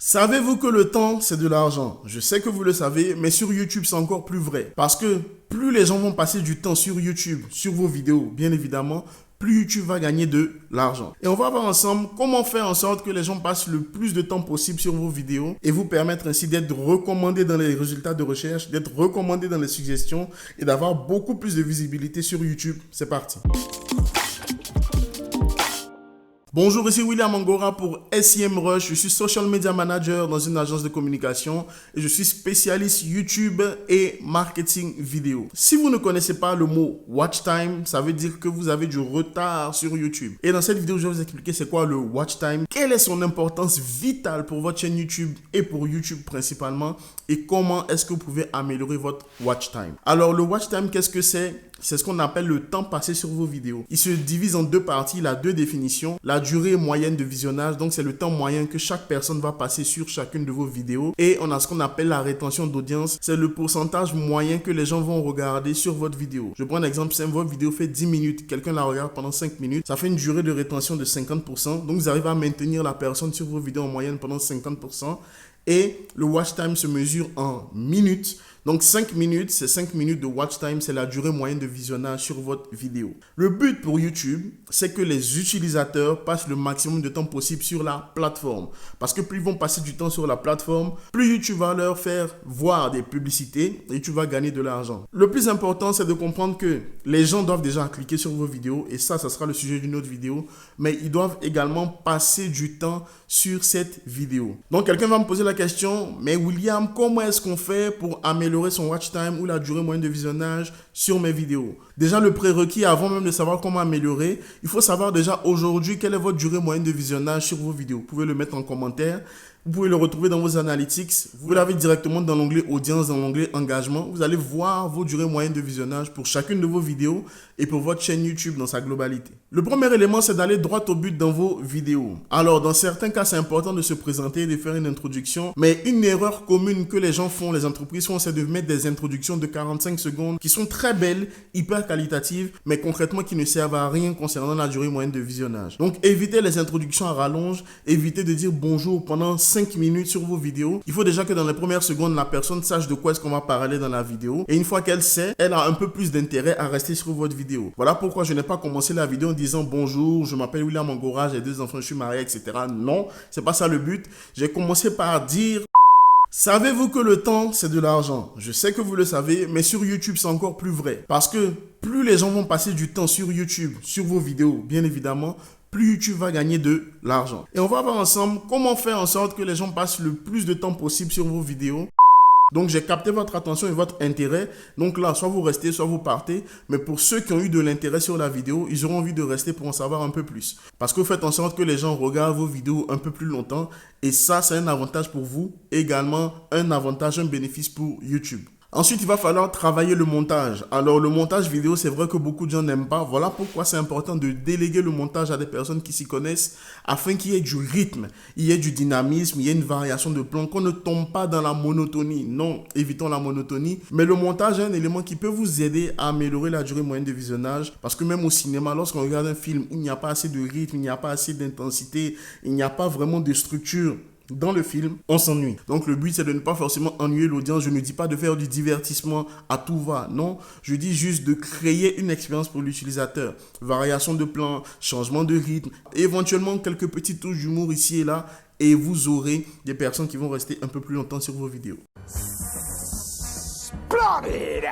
Savez-vous que le temps, c'est de l'argent? Je sais que vous le savez, mais sur YouTube, c'est encore plus vrai. Parce que plus les gens vont passer du temps sur YouTube, sur vos vidéos, bien évidemment, plus YouTube va gagner de l'argent. Et on va voir ensemble comment faire en sorte que les gens passent le plus de temps possible sur vos vidéos et vous permettre ainsi d'être recommandé dans les résultats de recherche, d'être recommandé dans les suggestions et d'avoir beaucoup plus de visibilité sur YouTube. C'est parti. Bonjour, ici William Angora pour SEMrush. Je suis Social Media Manager dans une agence de communication et je suis spécialiste YouTube et marketing vidéo. Si vous ne connaissez pas le mot Watch Time, ça veut dire que vous avez du retard sur YouTube. Et dans cette vidéo, je vais vous expliquer c'est quoi le Watch Time, quelle est son importance vitale pour votre chaîne YouTube et pour YouTube principalement et comment est-ce que vous pouvez améliorer votre Watch Time. Alors le Watch Time, qu'est-ce que c'est? C'est ce qu'on appelle le temps passé sur vos vidéos. Il se divise en deux parties, il a deux définitions. La durée moyenne de visionnage, donc c'est le temps moyen que chaque personne va passer sur chacune de vos vidéos. Et on a ce qu'on appelle la rétention d'audience, c'est le pourcentage moyen que les gens vont regarder sur votre vidéo. Je prends un exemple simple, votre vidéo fait 10 minutes, quelqu'un la regarde pendant 5 minutes, ça fait une durée de rétention de 50%. Donc vous arrivez à maintenir la personne sur vos vidéos en moyenne pendant 50%. Et le watch time se mesure en minutes. Donc 5 minutes, c'est 5 minutes de watch time, c'est la durée moyenne de visionnage sur votre vidéo. Le but pour YouTube, c'est que les utilisateurs passent le maximum de temps possible sur la plateforme. Parce que plus ils vont passer du temps sur la plateforme, plus YouTube va leur faire voir des publicités et tu vas gagner de l'argent. Le plus important, c'est de comprendre que les gens doivent déjà cliquer sur vos vidéos et ça sera le sujet d'une autre vidéo. Mais ils doivent également passer du temps sur cette vidéo. Donc quelqu'un va me poser la question, mais William, comment est-ce qu'on fait pour améliorer son watch time ou la durée moyenne de visionnage sur mes vidéos? Déjà, le prérequis, avant même de savoir comment améliorer, il faut savoir déjà aujourd'hui quelle est votre durée moyenne de visionnage sur vos vidéos. Vous pouvez le mettre en commentaire. Vous pouvez le retrouver dans vos analytics. Vous l'avez directement dans l'onglet audience, dans l'onglet engagement. Vous allez voir vos durées moyennes de visionnage pour chacune de vos vidéos et pour votre chaîne YouTube dans sa globalité. Le premier élément, c'est d'aller droit au but dans vos vidéos. Alors, dans certains cas, c'est important de se présenter et de faire une introduction. Mais une erreur commune que les gens font, les entreprises font, c'est de mettre des introductions de 45 secondes qui sont très belles, hyper qualitatives, mais concrètement qui ne servent à rien concernant la durée moyenne de visionnage. Donc, évitez les introductions à rallonge. Évitez de dire bonjour pendant 5 minutes sur vos vidéos. Il faut déjà que dans les premières secondes, la personne sache de quoi est-ce qu'on va parler dans la vidéo. Et une fois qu'elle sait, elle a un peu plus d'intérêt à rester sur votre vidéo. Voilà pourquoi je n'ai pas commencé la vidéo en disant bonjour, je m'appelle William Angora, j'ai 2 enfants, je suis marié, etc. Non, c'est pas ça le but. J'ai commencé par dire: savez-vous que le temps, c'est de l'argent? Je sais que vous le savez, mais sur YouTube, c'est encore plus vrai. Parce que plus les gens vont passer du temps sur YouTube, sur vos vidéos, bien évidemment, plus YouTube va gagner de l'argent. Et on va voir ensemble comment faire en sorte que les gens passent le plus de temps possible sur vos vidéos. Donc, j'ai capté votre attention et votre intérêt. Donc là, soit vous restez, soit vous partez. Mais pour ceux qui ont eu de l'intérêt sur la vidéo, ils auront envie de rester pour en savoir un peu plus. Parce que vous faites en sorte que les gens regardent vos vidéos un peu plus longtemps. Et ça, c'est un avantage pour vous. Également, un avantage, un bénéfice pour YouTube. Ensuite, il va falloir travailler le montage. Alors, le montage vidéo, c'est vrai que beaucoup de gens n'aiment pas. Voilà pourquoi c'est important de déléguer le montage à des personnes qui s'y connaissent afin qu'il y ait du rythme, il y ait du dynamisme, il y ait une variation de plan, qu'on ne tombe pas dans la monotonie. Non, évitons la monotonie. Mais le montage est un élément qui peut vous aider à améliorer la durée moyenne de visionnage. Parce que même au cinéma, lorsqu'on regarde un film, il n'y a pas assez de rythme, il n'y a pas assez d'intensité, il n'y a pas vraiment de structure dans le film, on s'ennuie. Donc le but, c'est de ne pas forcément ennuyer l'audience. Je ne dis pas de faire du divertissement à tout va, non. Je dis juste de créer une expérience pour l'utilisateur. Variation de plan, changement de rythme, éventuellement quelques petites touches d'humour ici et là, et vous aurez des personnes qui vont rester un peu plus longtemps sur vos vidéos. Splendid!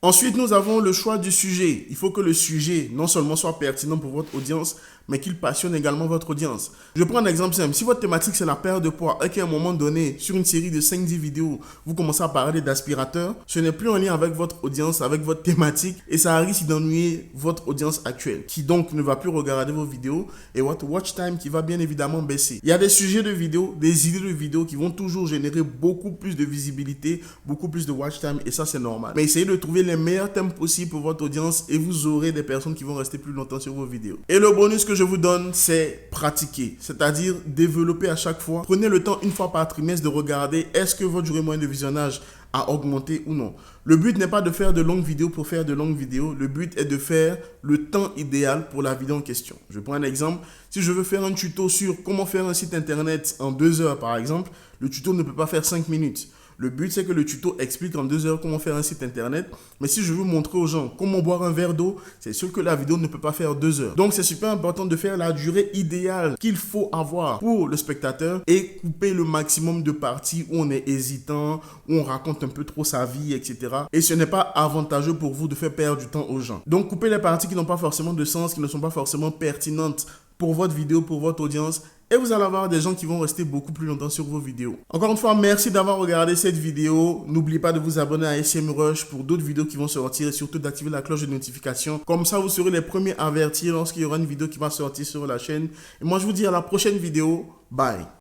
Ensuite, nous avons le choix du sujet. Il faut que le sujet non seulement soit pertinent pour votre audience, mais qu'il passionne également votre audience. Je prends un exemple simple. Si votre thématique, c'est la perte de poids et qu'à un moment donné, sur une série de 5-10 vidéos, vous commencez à parler d'aspirateur, ce n'est plus en lien avec votre audience, avec votre thématique, et ça risque d'ennuyer votre audience actuelle, qui donc ne va plus regarder vos vidéos, et votre watch time qui va bien évidemment baisser. Il y a des sujets de vidéos, des idées de vidéos qui vont toujours générer beaucoup plus de visibilité, beaucoup plus de watch time, et ça c'est normal. Mais essayez de trouver les meilleurs thèmes possibles pour votre audience, et vous aurez des personnes qui vont rester plus longtemps sur vos vidéos. Et le bonus que je vous donne, c'est pratiquer, c'est-à-dire développer à chaque fois. Prenez le temps une fois par trimestre de regarder est-ce que votre durée moyenne de visionnage a augmenté ou non. Le but n'est pas de faire de longues vidéos pour faire de longues vidéos. Le but est de faire le temps idéal pour la vidéo en question. Je prends un exemple. Si je veux faire un tuto sur comment faire un site internet en 2 heures par exemple, le tuto ne peut pas faire 5 minutes. Le but, c'est que le tuto explique en 2 heures comment faire un site internet. Mais si je veux montrer aux gens comment boire un verre d'eau, c'est sûr que la vidéo ne peut pas faire 2 heures. Donc, c'est super important de faire la durée idéale qu'il faut avoir pour le spectateur et couper le maximum de parties où on est hésitant, où on raconte un peu trop sa vie, etc. Et ce n'est pas avantageux pour vous de faire perdre du temps aux gens. Donc, coupez les parties qui n'ont pas forcément de sens, qui ne sont pas forcément pertinentes pour votre vidéo, pour votre audience. Et vous allez avoir des gens qui vont rester beaucoup plus longtemps sur vos vidéos. Encore une fois, merci d'avoir regardé cette vidéo. N'oubliez pas de vous abonner à SEMrush pour d'autres vidéos qui vont sortir et surtout d'activer la cloche de notification. Comme ça, vous serez les premiers avertis lorsqu'il y aura une vidéo qui va sortir sur la chaîne. Et moi, je vous dis à la prochaine vidéo. Bye.